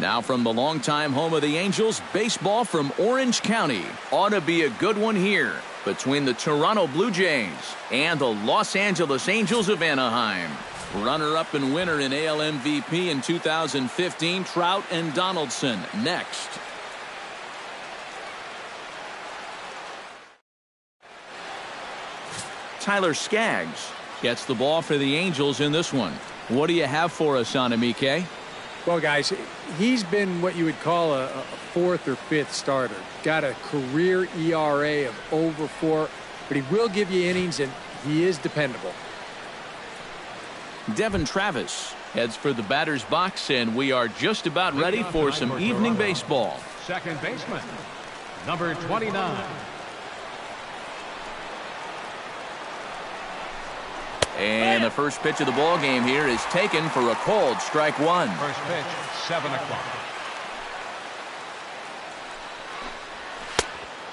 Now from the longtime home of the Angels, baseball from Orange County. Ought to be a good one here between the Toronto Blue Jays and the Los Angeles Angels of Anaheim. Runner-up and winner in AL MVP in 2015, Trout and Donaldson next. Tyler Skaggs gets the ball for the Angels in this one. What do you have for us on him, EK? Well, guys, he's been what you would call a fourth or fifth starter. Got a career ERA of over 4, but he will give you innings, and he is dependable. Devin Travis heads for the batter's box, and we are just about ready for some evening baseball. Second baseman, number 29. And the first pitch of the ball game here is taken for a called strike one. First pitch, 7 o'clock.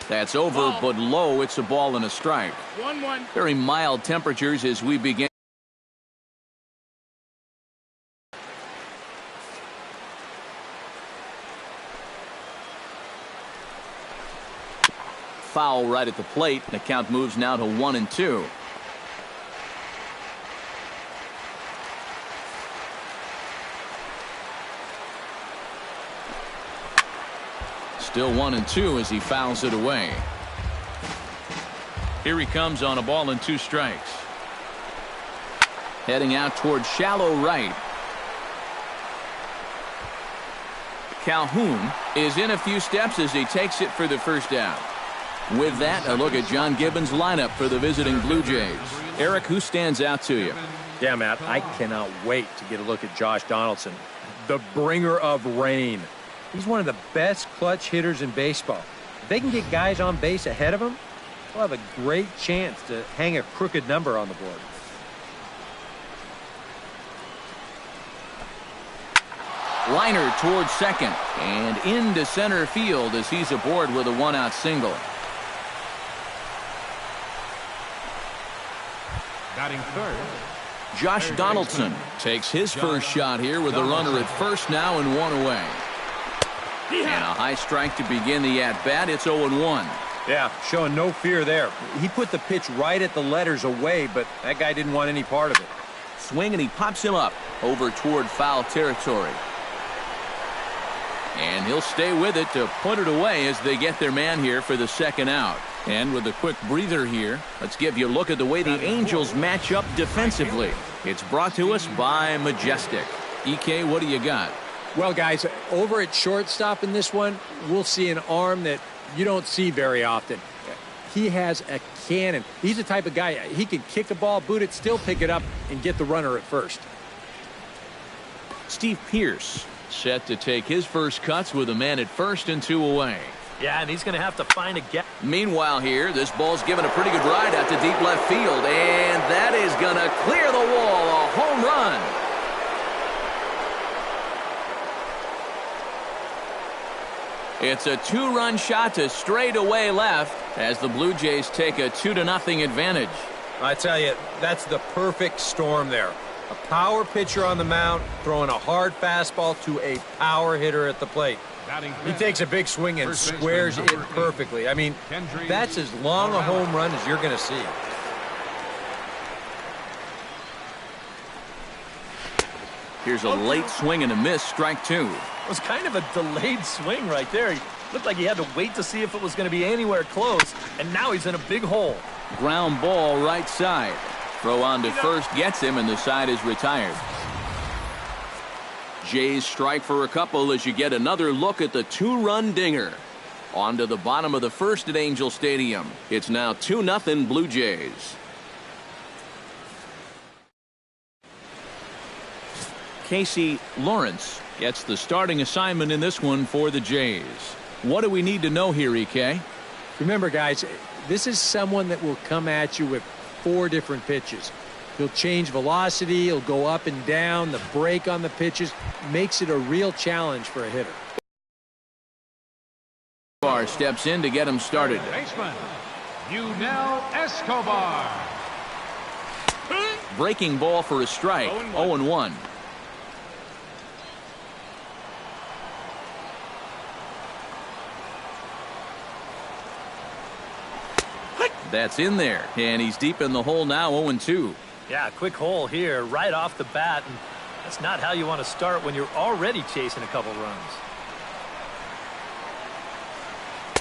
That's over, but low. It's a ball and a strike. 1-1. Very mild temperatures as we begin. Foul right at the plate. The count moves now to 1-2. Still 1-2 as he fouls it away. Here he comes on a ball and 2 strikes. Heading out toward shallow right. Calhoun is in a few steps as he takes it for the first out. With that, a look at John Gibbons' lineup for the visiting Blue Jays. Eric, who stands out to you? Yeah, Matt, I cannot wait to get a look at Josh Donaldson, the bringer of rain. He's one of the best clutch hitters in baseball. If they can get guys on base ahead of him, they'll have a great chance to hang a crooked number on the board. Liner towards second and into center field as he's aboard with a 1-out single. Batting third, Josh Donaldson takes his first shot here with a runner at first now and 1 away. And a high strike to begin the at-bat. It's 0-1. Yeah, showing no fear there. He put the pitch right at the letters away, but that guy didn't want any part of it. Swing, and he pops him up over toward foul territory. And he'll stay with it to put it away as they get their man here for the second out. And with a quick breather here, let's give you a look at the way the Angels match up defensively. It's brought to us by Majestic. EK, what do you got? Well, guys, over at shortstop in this one, we'll see an arm that you don't see very often. He has a cannon. He's the type of guy, he can kick a ball, boot it, still pick it up, and get the runner at first. Steve Pearce set to take his first cuts with a man at first and 2 away. Yeah, and he's going to have to find a gap. Meanwhile here, this ball's given a pretty good ride out to deep left field, and that is going to clear the wall. A home run. It's a 2-run shot to straightaway left as the Blue Jays take a 2-0 advantage. I tell you, that's the perfect storm there. A power pitcher on the mound throwing a hard fastball to a power hitter at the plate. He takes a big swing and squares it perfectly. I mean, that's as long a home run as you're going to see. Here's a late swing and a miss, strike 2. It was kind of a delayed swing right there. He looked like he had to wait to see if it was going to be anywhere close, and now he's in a big hole. Ground ball right side. Throw on to first gets him, and the side is retired. Jays strike for a couple as you get another look at the 2-run dinger. On to the bottom of the first at Angel Stadium. It's now 2-0 Blue Jays. Casey Lawrence gets the starting assignment in this one for the Jays. What do we need to know here, EK? Remember, guys, this is someone that will come at you with 4 different pitches. He'll change velocity, he'll go up and down, the break on the pitches makes it a real challenge for a hitter. Escobar steps in to get him started. baseman, Escobar. Breaking ball for a strike. 0-1. That's in there, and he's deep in the hole now, 0-2. Yeah, quick hole here right off the bat, and that's not how you want to start when you're already chasing a couple runs.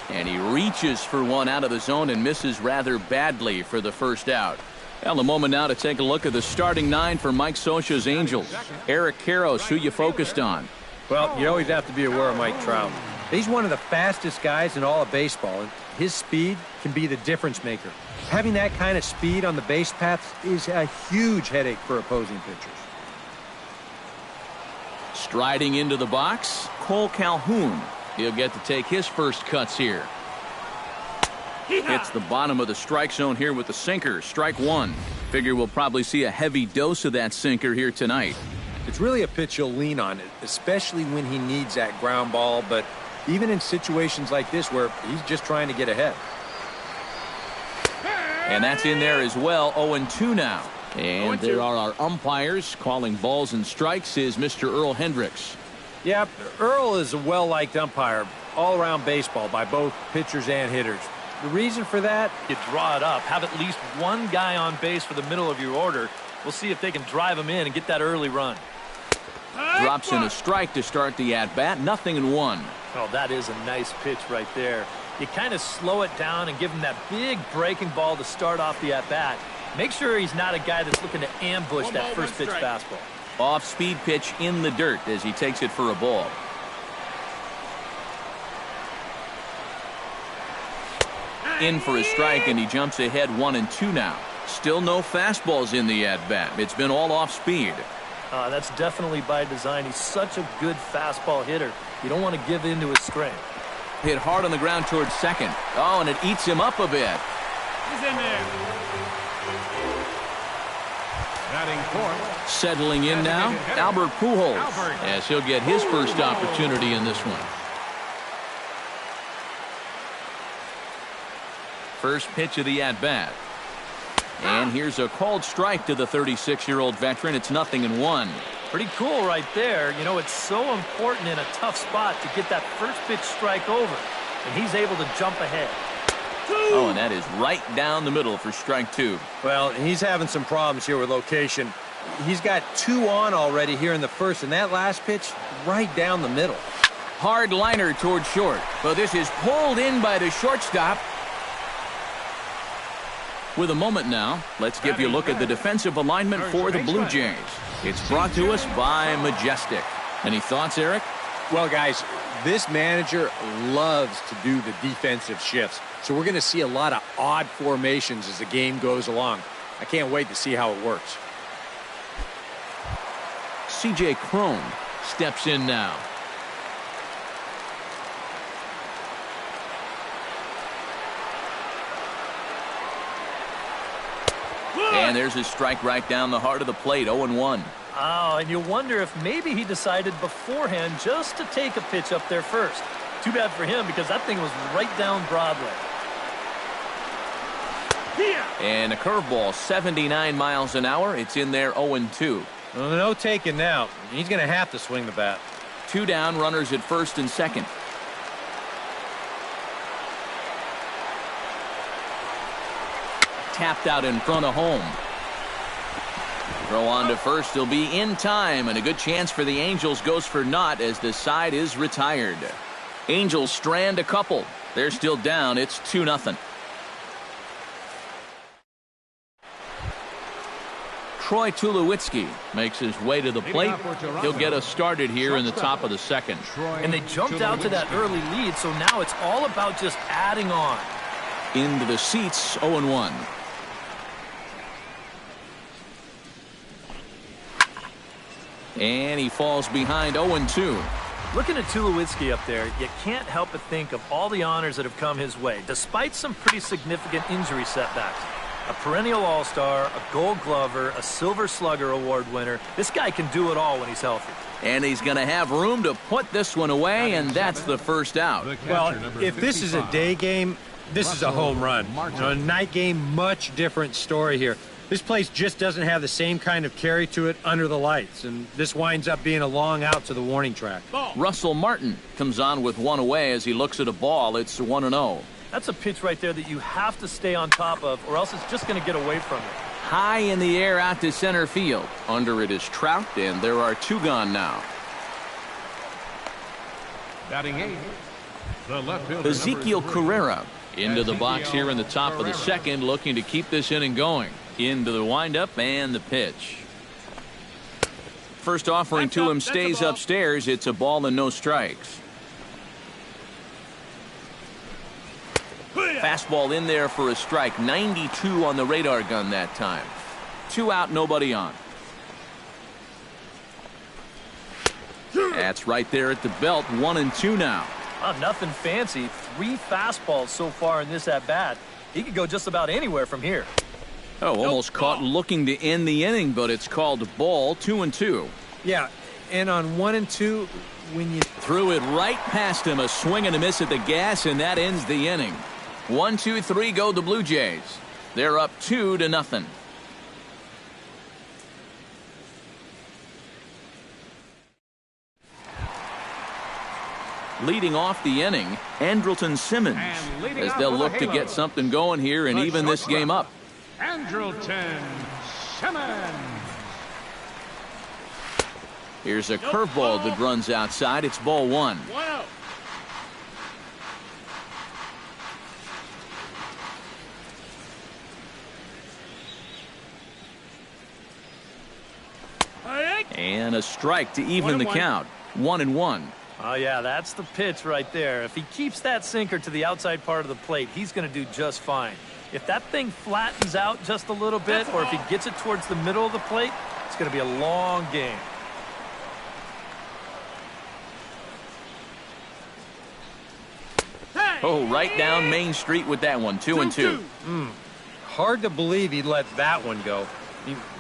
And he reaches for one out of the zone and misses rather badly for the first out. Well, a moment now to take a look at the starting nine for Mike Scioscia's Angels. Eric Karros, who you focused on? Well, you always have to be aware of Mike Trout. He's one of the fastest guys in all of baseball, and his speed can be the difference maker. Having that kind of speed on the base paths is a huge headache for opposing pitchers. Striding into the box, Cole Calhoun. He'll get to take his first cuts here. Hits the bottom of the strike zone here with the sinker. Strike one. Figure we'll probably see a heavy dose of that sinker here tonight. It's really a pitch you'll lean on, especially when he needs that ground ball, but even in situations like this where he's just trying to get ahead. And that's in there as well. 0-2 now. And there are our umpires. Calling balls and strikes is Mr. Earl Hendricks. Yeah, Earl is a well-liked umpire all around baseball by both pitchers and hitters. The reason for that? You draw it up, have at least one guy on base for the middle of your order. We'll see if they can drive him in and get that early run. Drops in a strike to start the at-bat. 0-1. Oh, that is a nice pitch right there. You kind of slow it down and give him that big breaking ball to start off the at-bat. Make sure he's not a guy that's looking to ambush that first pitch fastball. Off-speed pitch in the dirt as he takes it for a ball. In for a strike, and he jumps ahead 1-2 now. Still no fastballs in the at-bat. It's been all off-speed. That's definitely by design. He's such a good fastball hitter. You don't want to give in to his strength. Hit hard on the ground towards second. Oh, and it eats him up a bit. He's in there. Batting fourth. Settling in now, Albert Pujols, as he'll get his first opportunity in this one. First pitch of the at-bat. And here's a called strike to the 36-year-old veteran. It's 0-1. Pretty cool right there. You know, it's so important in a tough spot to get that first pitch strike over. And he's able to jump ahead. Oh, and that is right down the middle for strike two. Well, he's having some problems here with location. He's got 2 on already here in the first, and that last pitch right down the middle. Hard liner toward short. But this is pulled in by the shortstop. With a moment now, let's give you a look at the defensive alignment for the Blue Jays. It's brought to us by Majestic. Any thoughts, Eric? Well, guys, this manager loves to do the defensive shifts. So we're going to see a lot of odd formations as the game goes along. I can't wait to see how it works. C.J. Cron steps in now. And there's a strike right down the heart of the plate, 0-1. Oh, and you wonder if maybe he decided beforehand just to take a pitch up there first. Too bad for him because that thing was right down Broadway. And a curveball, 79 miles an hour. It's in there, 0-2. Well, no taking now. He's going to have to swing the bat. 2 down, runners at first and second. Tapped out in front of home. Throw on to first. He'll be in time, and a good chance for the Angels goes for naught as the side is retired. Angels strand a couple. They're still down. It's 2-0. Troy Tulowitzki makes his way to the plate. He'll get us started here in the top of the second. And they jumped out to that early lead, so now it's all about just adding on. Into the seats, 0-1. And he falls behind 0-2. Looking at Tulowitzki up there, you can't help but think of all the honors that have come his way, despite some pretty significant injury setbacks. A perennial all-star, a gold glover, a silver slugger award winner. This guy can do it all when he's healthy. And he's going to have room to put this one away, and that's the first out. Well, if this is a day game, this is a home run. A night game, much different story here. This place just doesn't have the same kind of carry to it under the lights, and this winds up being a long out to the warning track. Russell Martin comes on with one away as he looks at a ball. It's 1-0. That's a pitch right there that you have to stay on top of, or else it's just going to get away from you. High in the air out to center field. Under it is Trout, and there are 2 gone now. Batting 8, the left fielder, Ezekiel number 3. Carrera into the box here in the top of the second, looking to keep this inning going. Into the windup and the pitch. First offering to him stays upstairs. It's a ball and no strikes. Fastball in there for a strike. 92 on the radar gun that time. 2 out, nobody on. That's right there at the belt. 1-2 now. Oh, nothing fancy. 3 fastballs so far in this at-bat. He could go just about anywhere from here. Oh, almost caught looking to end the inning, but it's called a ball. 2-2. Yeah, and on 1-2, when you threw it right past him, a swing and a miss at the gas, and that ends the inning. 1-2-3 go the Blue Jays. They're up 2-0. Leading off the inning, Andrelton Simmons, as they'll look to get something going here and even this game up. Andrelton Simmons. Here's a curveball that runs outside. It's ball 1. 1-0. And a strike to even the count. 1-1. Oh, yeah, that's the pitch right there. If he keeps that sinker to the outside part of the plate, he's going to do just fine. If that thing flattens out just a little bit, or if he gets it towards the middle of the plate, it's going to be a long game. Oh, right down Main Street with that one. 2-2. Hard to believe he let that one go.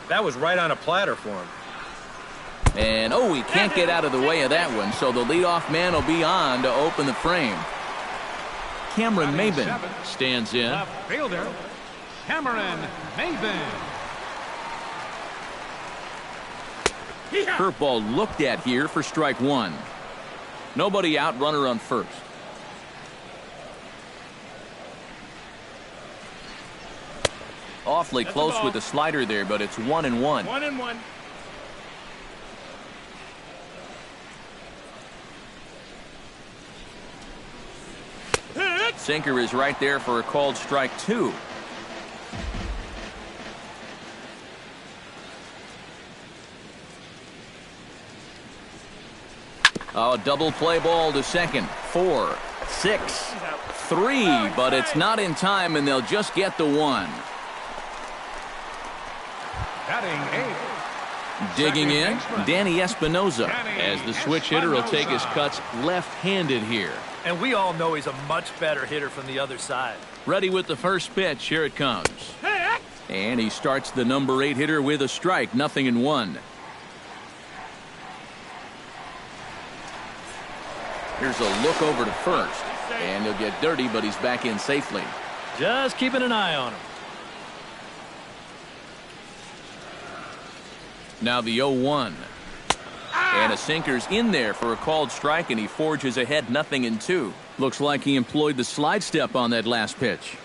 That was right on a platter for him. And, oh, he can't get out of the way of that one, so the leadoff man will be on to open the frame. Cameron Maben stands in. Left fielder, Cameron Maben. Curveball looked at here for strike 1. Nobody out, runner on first. Awfully close with the slider there, but it's 1-1. 1-1. Sinker is right there for a called strike 2. Oh, double play ball to second. 4, 6, 3, but it's not in time, and they'll just get the 1. Batting 8. Digging in, baseman, Danny Espinoza, Danny as the switch hitter will take his Espinoza. cuts left-handed here. And we all know he's a much better hitter from the other side. Ready with the first pitch. Here it comes. And he starts the number 8 hitter with a strike. 0-1. Here's a look over to first. And he'll get dirty, but he's back in safely. Just keeping an eye on him. Now the 0-1. And a sinker's in there for a called strike, and he forges ahead 0-2. Looks like he employed the slide step on that last pitch.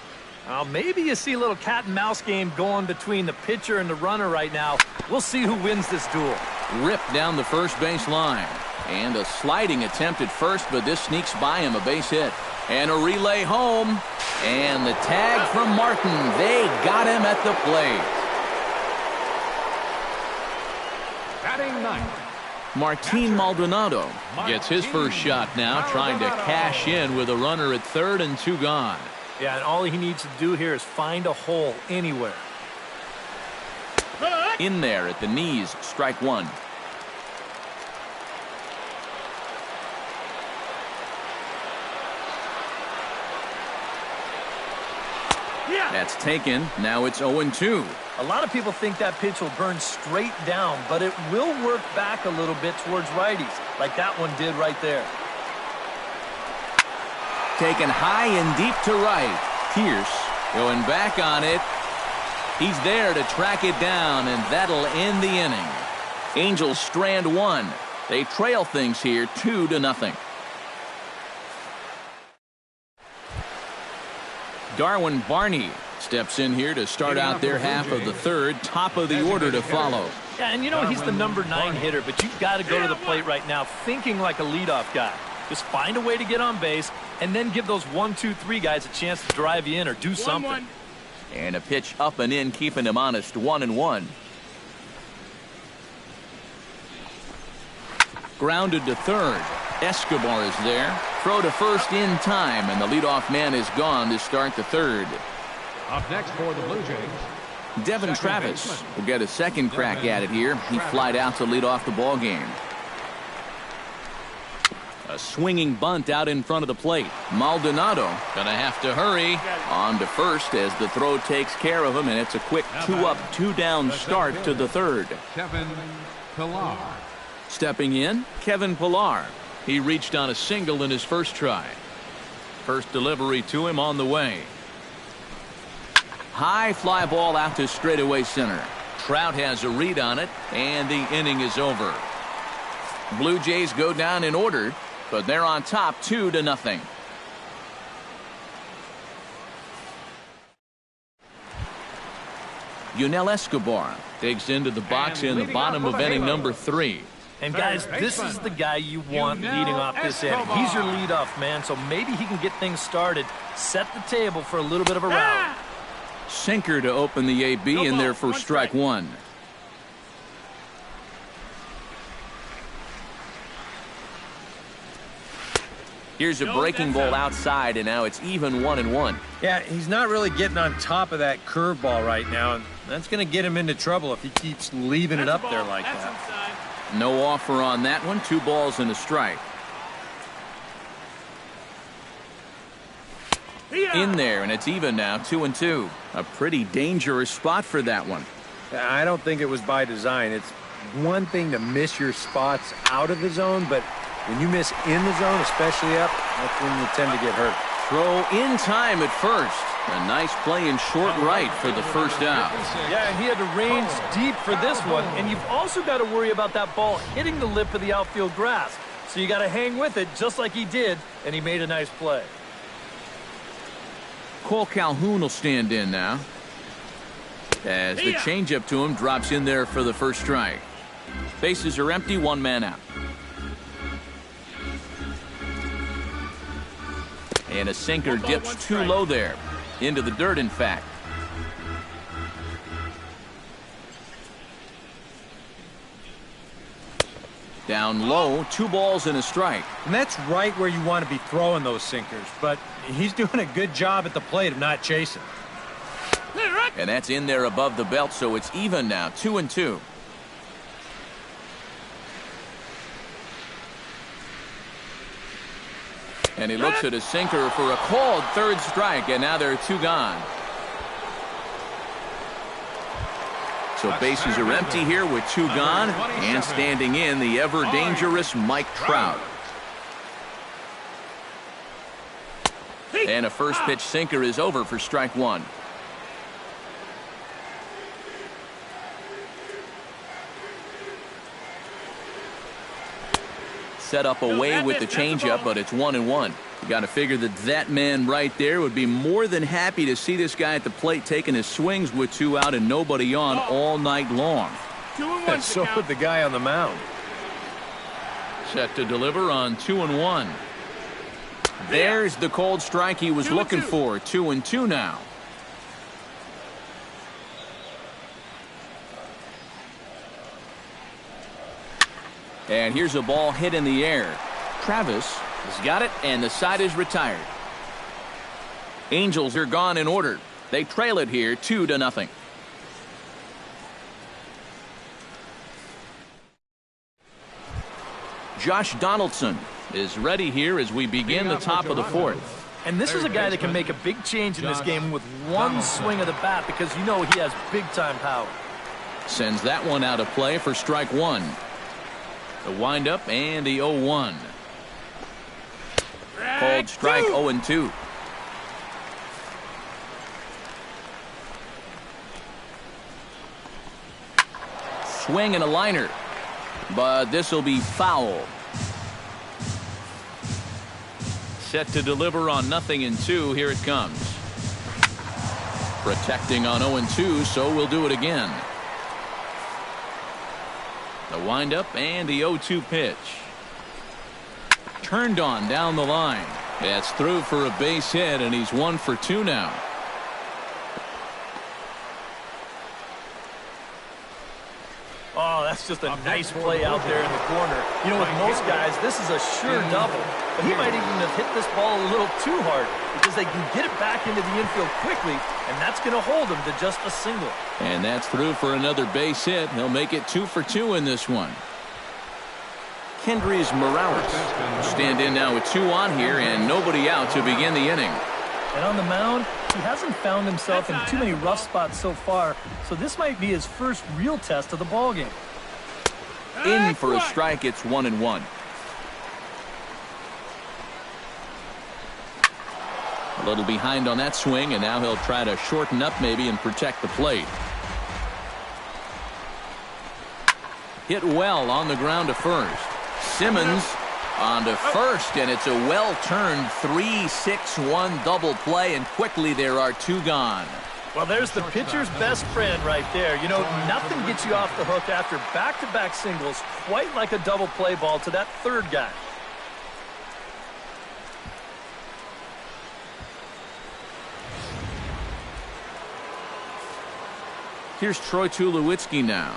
Maybe you see a little cat and mouse game going between the pitcher and the runner right now. We'll see who wins this duel. Ripped down the first base line. And a sliding attempt at first, but this sneaks by him, a base hit. And a relay home. And the tag from Martin. They got him at the plate. Batting 9. Martin Maldonado gets his first shot now, trying to cash in with a runner at third and 2 gone. Yeah, and all he needs to do here is find a hole anywhere. In there at the knees, strike 1. That's taken. Now it's 0-2. A lot of people think that pitch will burn straight down, but it will work back a little bit towards righties, like that one did right there. Taken high and deep to right. Pierce going back on it. He's there to track it down, and that'll end the inning. Angels strand 1. They trail things here 2-0. Darwin Barney steps in here to start out their half of the third. Top of the order to follow. Yeah, and you know he's the number 9 hitter, but you've got to go to the plate right now thinking like a leadoff guy. Just find a way to get on base and then give those 1, 2, 3 guys a chance to drive you in or do something. And a pitch up and in, keeping him honest. 1-1. Grounded to third. Escobar is there. Throw to first in time, and the leadoff man is gone to start the third. Up next for the Blue Jays, Devin Travis will get a second crack at it here. He flied out to lead off the ball game. A swinging bunt out in front of the plate. Maldonado gonna have to hurry. On to first as the throw takes care of him, and it's a quick 2-up, 2-down start to the third. Kevin Pillar. Stepping in, Kevin Pillar. He reached on a single in his first try. First delivery to him on the way. High fly ball out to straightaway center. Trout has a read on it, and the inning is over. Blue Jays go down in order, but they're on top 2-0. Yunel Escobar digs into the box in the bottom of inning number 3. And guys, this is the guy you want leading off this inning. He's your leadoff man, so maybe he can get things started, set the table for a little bit of a rally. Sinker to open the AB in there for strike 1. Here's a breaking ball outside, and now it's even 1-1. Yeah, he's not really getting on top of that curveball right now, and that's going to get him into trouble if he keeps leaving it up there like that. No offer on that one. 2 balls and a strike. In there, and it's even now, 2-2. A pretty dangerous spot for that one. I don't think it was by design. It's one thing to miss your spots out of the zone, but when you miss in the zone, especially up, that's when you tend to get hurt. Throw in time at first. A nice play in short right for the first out. Yeah, and he had to range deep for this one, and you've also got to worry about that ball hitting the lip of the outfield grass. So you got to hang with it just like he did, and he made a nice play. Cole Calhoun will stand in now, as the changeup to him drops in there for the first strike. Bases are empty, 1 man out. And a sinker dips too low there. Into the dirt, in fact. Down low, 2 balls and a strike. And that's right where you want to be throwing those sinkers, but he's doing a good job at the plate of not chasing. And that's in there above the belt, so it's even now, 2-2. And he looks at a sinker for a called third strike, and now there are 2 gone. So bases are empty here with 2 gone, and standing in the ever-dangerous Mike Trout. And a first-pitch sinker is over for strike 1. Set up away with the changeup, but it's 1-1. You got to figure that man right there would be more than happy to see this guy at the plate taking his swings with 2 out and nobody on all night long. And so would the guy on the mound. Set to deliver on 2-1. There's the cold strike he was looking for. 2-2 now. And here's a ball hit in the air. Travis has got it, and the side is retired. Angels are gone in order. They trail it here 2-0. Josh Donaldson is ready here as we begin the top of the 4th. And this is a guy that can make a big change in this game with one swing of the bat, because you know he has big-time power. Sends that one out of play for strike 1. The windup and the 0-1. Called strike 0-2. Swing and a liner, but this will be foul. Set to deliver on 0-2. Here it comes. Protecting on 0-2, so we'll do it again. The windup and the 0-2 pitch. Turned on down the line. That's through for a base hit, and he's 1 for 2 now. Oh, that's just a nice play out there in the corner. You know, with most guys, this is a sure double. But he might even have hit this ball a little too hard because they can get it back into the infield quickly, and that's going to hold him to just a single. And that's through for another base hit. He'll make it 2 for 2 in this one. Kendrys Morales will stand in now with 2 on here and nobody out to begin the inning. And on the mound, he hasn't found himself in too many rough spots so far, so this might be his first real test of the ballgame. In for a strike, it's 1-1. A little behind on that swing, and now he'll try to shorten up maybe and protect the plate. Hit well on the ground to first. Simmons on to first, and it's a well-turned 3-6-1 double play, and quickly there are 2 gone. Well, there's the pitcher's best friend right there. You know, nothing gets you off the hook after back-to-back singles, quite like a double play ball to that third guy. Here's Troy Tulowitzki now,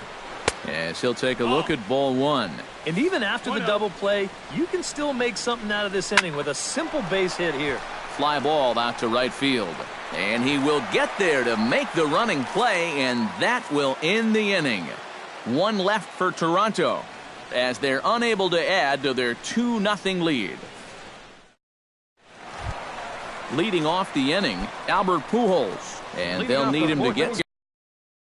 as he'll take a look at ball 1. And even after the double play, you can still make something out of this inning with a simple base hit here. Fly ball out to right field. And he will get there to make the running play, and that will end the inning. 1 left for Toronto, as they're unable to add to their 2-0 lead. Leading off the inning, Albert Pujols, and they'll need him to get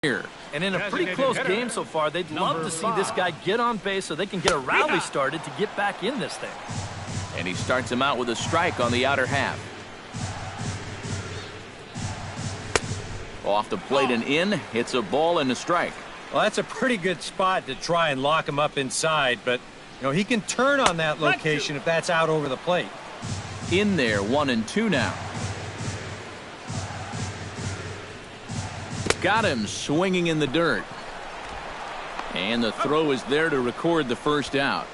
here. And in a pretty close game so far, they'd love to see this guy get on base so they can get a rally started to get back in this thing. And he starts him out with a strike on the outer half. Off the plate and in, it's a ball and a strike. Well, that's a pretty good spot to try and lock him up inside, but you know he can turn on that location if that's out over the plate. In there, 1-2 now. Got him swinging in the dirt. And the throw is there to record the first out.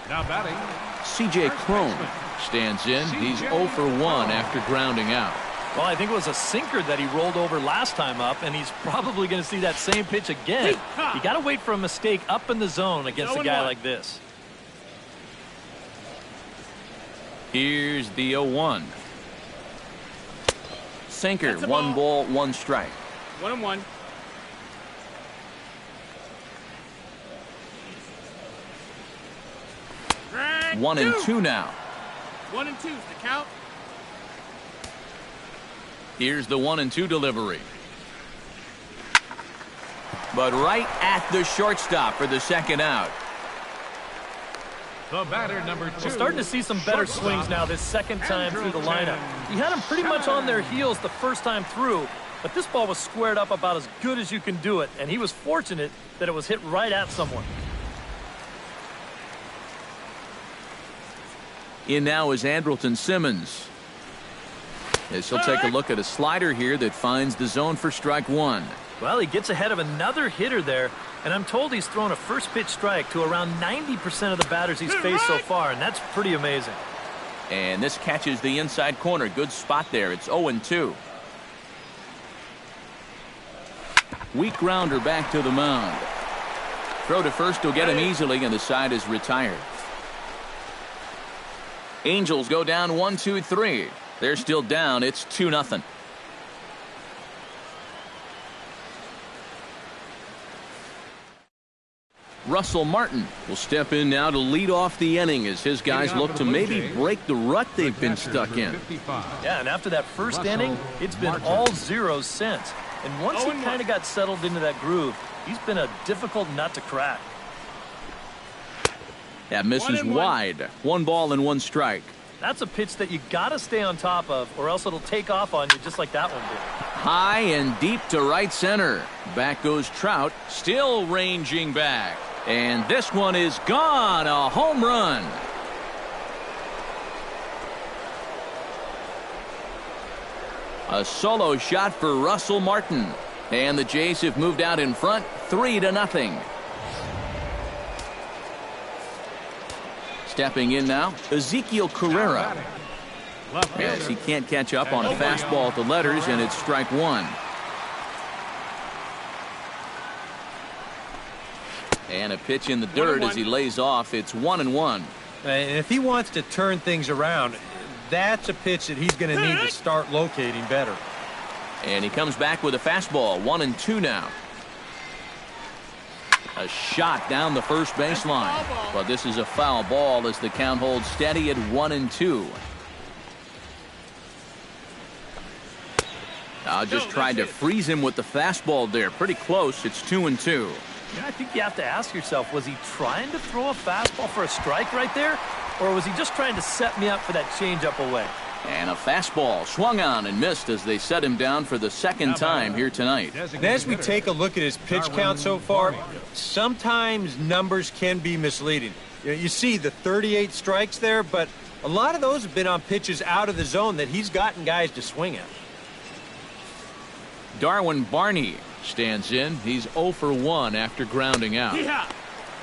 Now batting, C.J. Cron stands in. He's 0 for 1 after grounding out. Well, I think it was a sinker that he rolled over last time up, and he's probably going to see that same pitch again. You got to wait for a mistake up in the zone against a guy like this. Here's the 0-1. Sinker, 1 ball, 1 strike. 1-1. Drag 1-2 now. 1-2 is the count. Here's the 1-2 delivery. But right at the shortstop for the second out. the batter, number 2. We're starting to see some better swings now this second time through the lineup. He had them pretty much on their heels the first time through, but this ball was squared up about as good as you can do it, and he was fortunate that it was hit right at someone. In now is Andrelton Simmons, as he'll take a look at a slider here that finds the zone for strike 1. Well, he gets ahead of another hitter there, and I'm told he's thrown a first pitch strike to around 90% of the batters he's faced so far, and that's pretty amazing. And this catches the inside corner. Good spot there. It's 0-2. Weak grounder back to the mound. Throw to first will get him easily, and the side is retired. Angels go down 1-2-3. They're still down. It's 2-0. Russell Martin will step in now to lead off the inning as his guys look to maybe break the rut they've been stuck in. Yeah, and after that first inning, it's been all zeros since. And once he kind of got settled into that groove, he's been a difficult nut to crack. That misses wide. 1 ball and 1 strike. That's a pitch that you got to stay on top of, or else it'll take off on you just like that one did. High and deep to right center. Back goes Trout, still ranging back. And this one is gone. A home run. A solo shot for Russell Martin. And the Jays have moved out in front 3-0. Stepping in now, Ezekiel Carrera. Yes, he can't catch up on a fastball at the letters, and it's strike one. And a pitch in the dirt as he lays off. It's 1-1. And if he wants to turn things around, that's a pitch that he's going to need to start locating better. And he comes back with a fastball. 1-2 now. A shot down the first baseline. But this is a foul ball as the count holds steady at 1-2. Just tried to freeze him with the fastball there. Pretty close. It's 2-2. I think you have to ask yourself, was he trying to throw a fastball for a strike right there? Or was he just trying to set me up for that changeup away? And a fastball swung on and missed as they set him down for the second time here tonight. And as we take a look at his pitch count so far, sometimes numbers can be misleading. You see the 38 strikes there, but a lot of those have been on pitches out of the zone that he's gotten guys to swing at. Darwin Barney stands in. He's 0 for 1 after grounding out.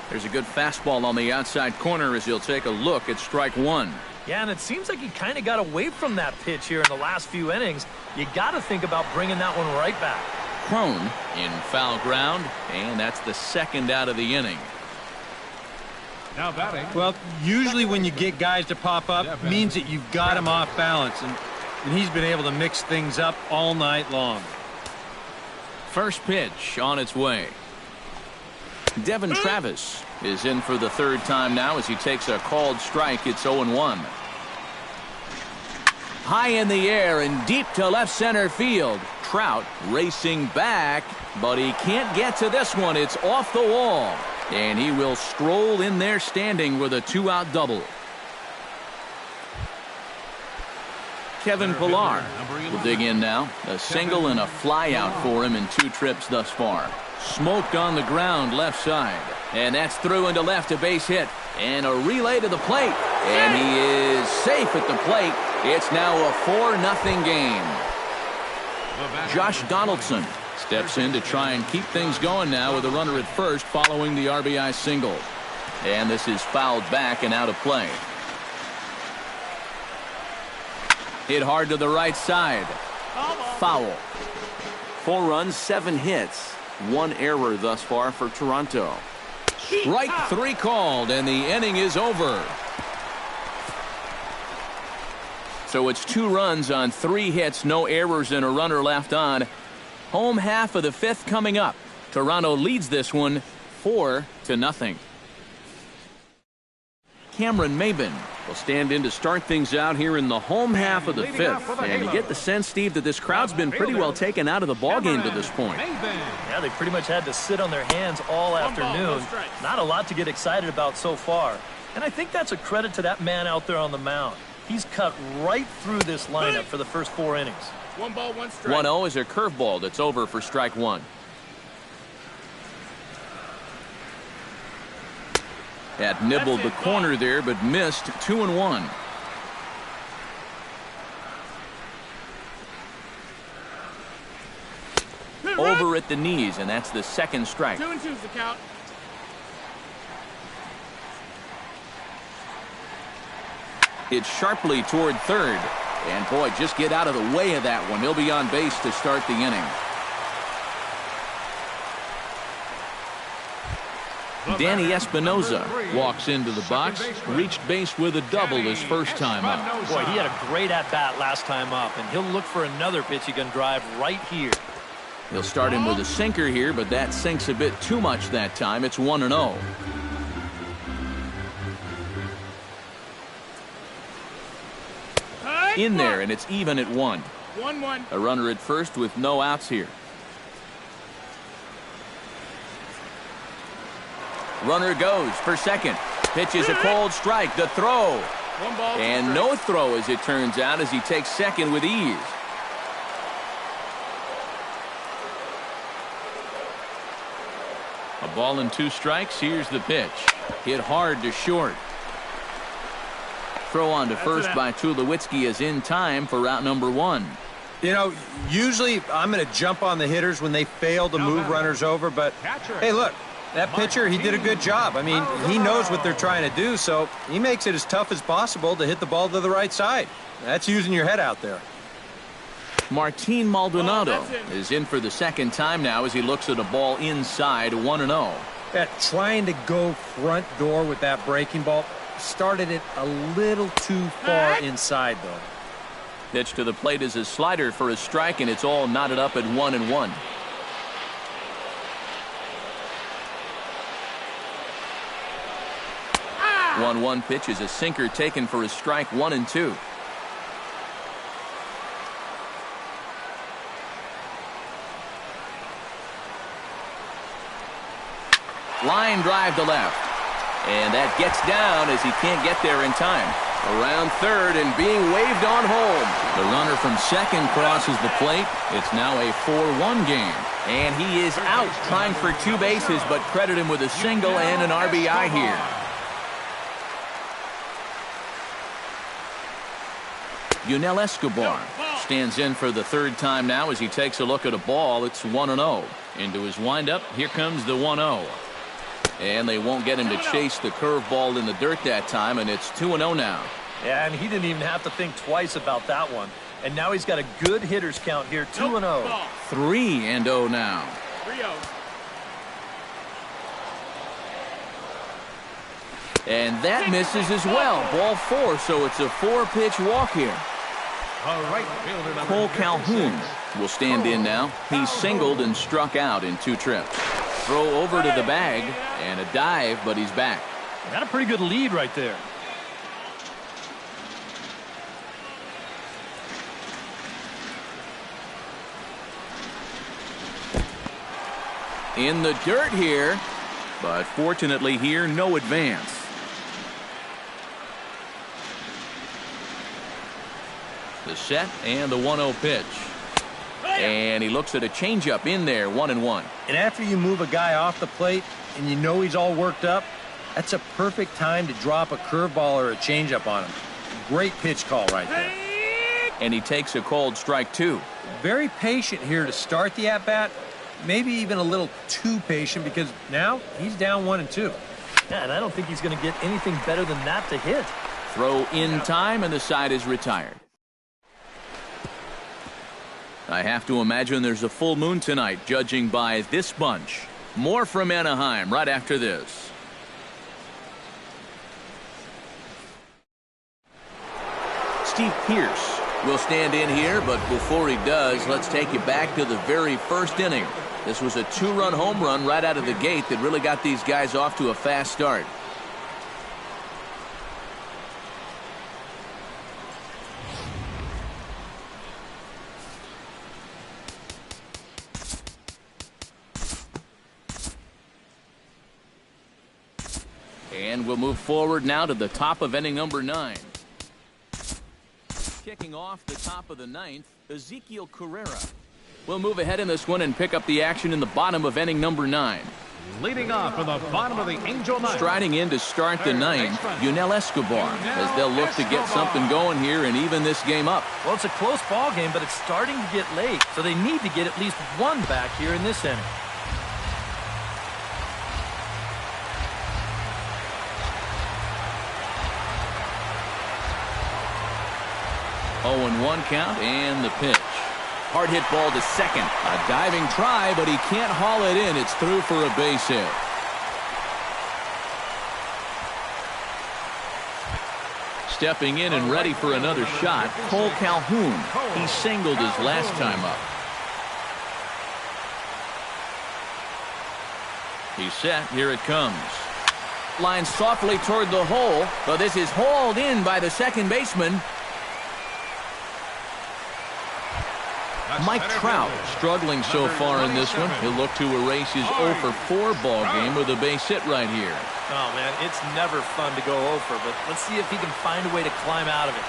There's a good fastball on the outside corner as he'll take a look at strike one. Yeah, and it seems like he kind of got away from that pitch here in the last few innings. You got to think about bringing that one right back. Crone in foul ground, and that's the second out of the inning. Now batting. Well, usually when you get guys to pop up, means that you've got him off balance, and he's been able to mix things up all night long. First pitch on its way. Devin Travis is in for the third time now as he takes a called strike. It's 0-1. High in the air and deep to left center field. Trout racing back, but he can't get to this one. It's off the wall, and he will stroll in there standing with a two-out double. Kevin Pillar will dig in now. A single and a fly out for him in 2 trips thus far. Smoked on the ground left side. And that's through into left, a base hit. And a relay to the plate. And he is safe at the plate. It's now a 4-0 game. Josh Donaldson steps in to try and keep things going now with a runner at first following the RBI single. And this is fouled back and out of play. Hit hard to the right side. Foul. 4 runs, 7 hits. 1 error thus far for Toronto. Strike 3 called, and the inning is over. So it's 2 runs on 3 hits, no errors, and a runner left on. Home half of the 5th coming up. Toronto leads this one 4-0. Cameron Maben will stand in to start things out here in the home half of the 5th. And you get the sense, Steve, that this crowd's been pretty well taken out of the ballgame to this point. Yeah, they pretty much had to sit on their hands all afternoon. Not a lot to get excited about so far. And I think that's a credit to that man out there on the mound. He's cut right through this lineup for the first 4 innings. 1 ball, 1 strike. 1-0 is a curveball that's over for strike 1. Had nibbled the corner there, but missed. 2-1. Over at the knees, and that's the second strike. 2-2's the count. It's sharply toward third. And boy, just get out of the way of that one. He'll be on base to start the inning. Danny Espinoza walks into the box, reached base with a double his first time up. Boy, he had a great at-bat last time up, and he'll look for another pitch he can drive right here. He'll start him with a sinker here, but that sinks a bit too much that time. It's 1-0. In there, and it's even at 1. 1-1. A runner at first with no outs here. Runner goes for second. Pitch is a cold strike. The throw. 1 ball, 2 And strikes. no throw as it turns out as he takes second with ease. A ball and 2 strikes. Here's the pitch. Hit hard to short. Throw on to first by Tulowitzki is in time for route number 1. You know, usually I'm going to jump on the hitters when they fail to move runners over, but hey, look, that pitcher, he did a good job. I mean, he knows what they're trying to do, so he makes it as tough as possible to hit the ball to the right side. That's using your head out there. Martin Maldonado is in for the second time now as he looks at a ball inside 1-0. Yeah, trying to go front door with that breaking ball started it a little too far inside, though. Pitch to the plate is a slider for a strike, and it's all knotted up at 1-1. Ah! 1-1 pitch is a sinker taken for a strike, 1-2. Line drive to left. And that gets down as he can't get there in time. Around third and being waved on home. The runner from second crosses the plate. It's now a 4-1 game. And he is out trying for 2 bases, but credit him with a single and an RBI here. Yunel Escobar stands in for the third time now as he takes a look at a ball. It's 1-0. Into his windup, here comes the 1-0. And they won't get him to chase the curveball in the dirt that time, and it's 2-0 now. Yeah, and he didn't even have to think twice about that one. And now he's got a good hitters count here, 2-0. 3-0 now. 3-0. And that misses as well. Ball 4, so it's a 4-pitch walk here. Cole Calhoun will stand in now. He singled and struck out in 2 trips. Throw over to the bag and a dive, but he's back. Got a pretty good lead right there. In the dirt here, but fortunately here, no advance. The set and the 1-0 pitch. And he looks at a changeup in there, 1-1. And after you move a guy off the plate and you know he's all worked up, that's a perfect time to drop a curveball or a changeup on him. Great pitch call right there. And he takes a called strike 2. Very patient here to start the at-bat. Maybe even a little too patient because now he's down 1-2. Yeah, and I don't think he's going to get anything better than that to hit. Throw in time, and the side is retired. I have to imagine there's a full moon tonight, judging by this bunch. More from Anaheim right after this. Steve Pearce will stand in here, but before he does, let's take you back to the very first inning. This was a 2-run home run right out of the gate that really got these guys off to a fast start. And we'll move forward now to the top of inning number 9. Kicking off the top of the 9th, Ezekiel Carrera. We'll move ahead in this one and pick up the action in the bottom of inning number 9. Leading off from the bottom of the Angel 9. Striding in to start the 9th, Yunel Escobar, as they'll look to get something going here and even this game up. Well, it's a close ball game, but it's starting to get late, so they need to get at least one back here in this inning. 0-1 count and the pitch. Hard hit ball to second. A diving try, but he can't haul it in. It's through for a base hit. Stepping in and ready for another shot, Cole Calhoun. He singled his last time up. He's set. Here it comes. Line softly toward the hole, but this is hauled in by the second baseman. Mike Trout struggling so far in this one. He'll look to erase his 0-for-4 ball game with a base hit right here. Oh, man, it's never fun to go 0-for, but let's see if he can find a way to climb out of it.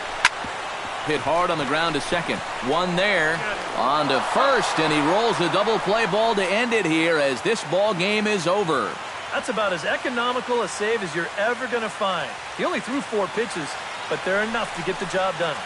Hit hard on the ground to second. One there. On to first, and he rolls a double play ball to end it here as this ball game is over. That's about as economical a save as you're ever going to find. He only threw 4 pitches, but they're enough to get the job done.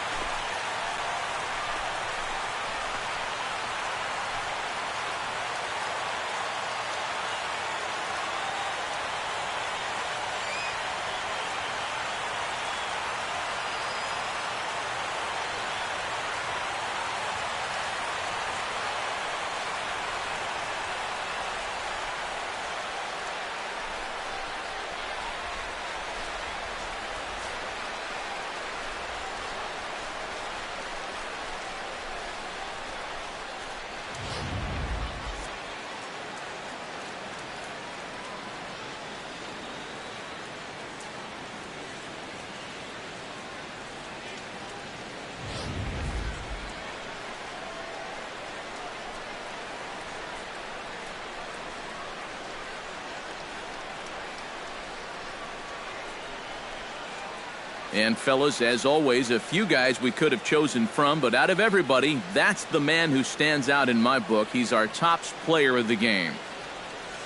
And fellas, as always, a few guys we could have chosen from, but out of everybody, that's the man who stands out in my book. He's our top player of the game.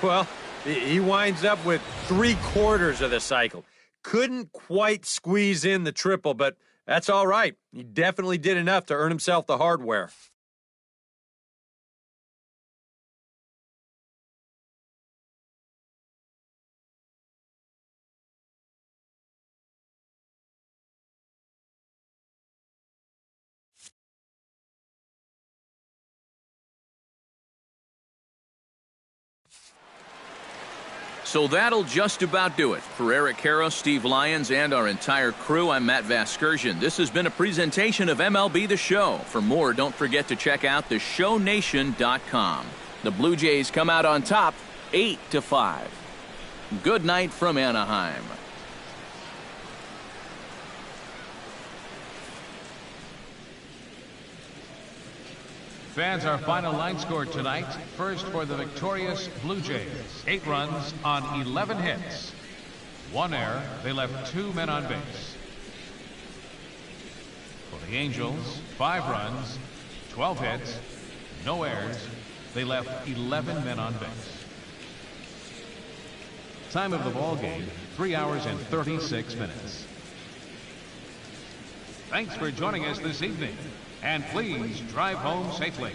Well, he winds up with 3/4 of the cycle. Couldn't quite squeeze in the triple, but that's all right. He definitely did enough to earn himself the hardware. So that'll just about do it. For Eric Karros, Steve Lyons, and our entire crew, I'm Matt Vasgersian. This has been a presentation of MLB The Show. For more, don't forget to check out theshownation.com. The Blue Jays come out on top, 8-5. Good night from Anaheim. Fans, our final line score tonight. First for the victorious Blue Jays. 8 runs on 11 hits. 1 error. They left 2 men on base. For the Angels, 5 runs, 12 hits, no errors. They left 11 men on base. Time of the ball game, 3 hours and 36 minutes. Thanks for joining us this evening. And please drive home safely.